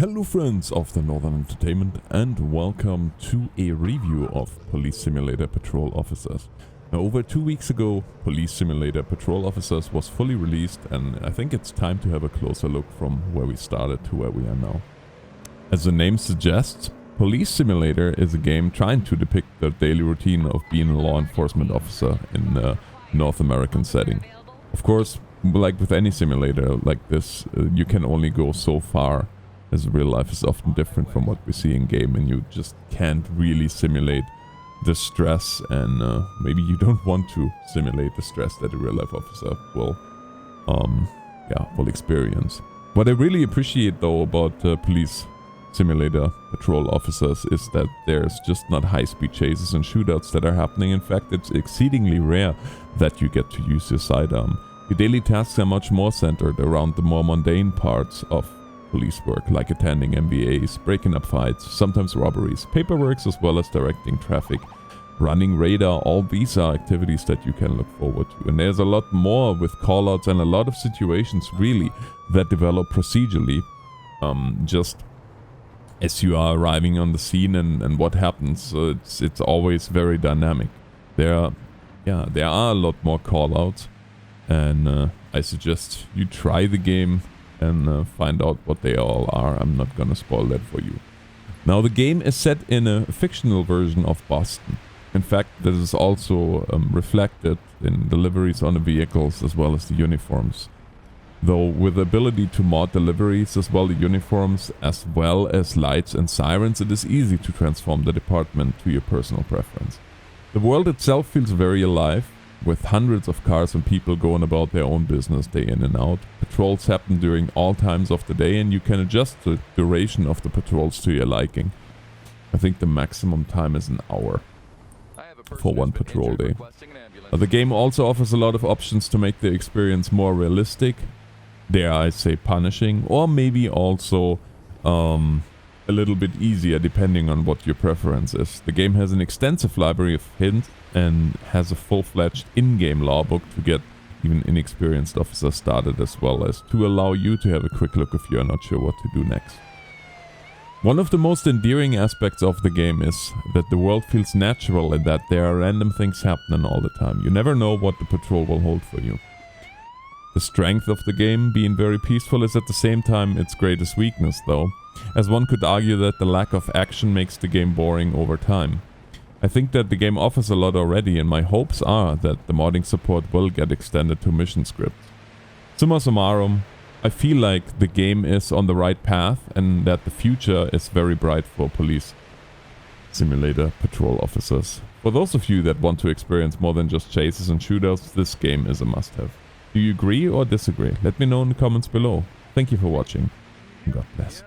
Hello friends of the Northern Entertainment and welcome to a review of Police Simulator Patrol Officers. Now, over 2 weeks ago, Police Simulator Patrol Officers was fully released, and I think it's time to have a closer look from where we started to where we are now. As the name suggests, Police Simulator is a game trying to depict the daily routine of being a law enforcement officer in a North American setting. Of course, like with any simulator like this, you can only go so far, as real life is often different from what we see in game, and you just can't really simulate the stress, and maybe you don't want to simulate the stress that a real life officer will experience. What I really appreciate though about Police Simulator Patrol Officers is that there's just not high-speed chases and shootouts that are happening. In fact, it's exceedingly rare that you get to use your sidearm. Your daily tasks are much more centered around the more mundane parts of police work, like attending MBAs, breaking up fights, sometimes robberies, paperwork, as well as directing traffic, running radar. All these are activities that you can look forward to. And there's a lot more with callouts and a lot of situations really that develop procedurally, just as you are arriving on the scene and what happens. So it's always very dynamic. There are a lot more callouts, and I suggest you try the game and find out what they all are. I'm not gonna spoil that for you. Now, the game is set in a fictional version of Boston. In fact, this is also reflected in the liveries on the vehicles as well as the uniforms. Though with the ability to mod the liveries as well the uniforms as well as lights and sirens, it is easy to transform the department to your personal preference. The world itself feels very alive, with hundreds of cars and people going about their own business day in and out. Patrols happen during all times of the day, and you can adjust the duration of the patrols to your liking. I think the maximum time is an hour for one patrol day. The game also offers a lot of options to make the experience more realistic, dare I say punishing, or maybe also a little bit easier depending on what your preference is. The game has an extensive library of hints and has a full-fledged in-game lawbook to get even inexperienced officers started, as well as to allow you to have a quick look if you are not sure what to do next. One of the most endearing aspects of the game is that the world feels natural and that there are random things happening all the time. You never know what the patrol will hold for you. The strength of the game, being very peaceful, is at the same time its greatest weakness though, as one could argue that the lack of action makes the game boring over time. I think that the game offers a lot already, and my hopes are that the modding support will get extended to mission scripts. Summa summarum, I feel like the game is on the right path and that the future is very bright for Police Simulator Patrol Officers. For those of you that want to experience more than just chases and shootouts, this game is a must-have. Do you agree or disagree? Let me know in the comments below. Thank you for watching, and God bless.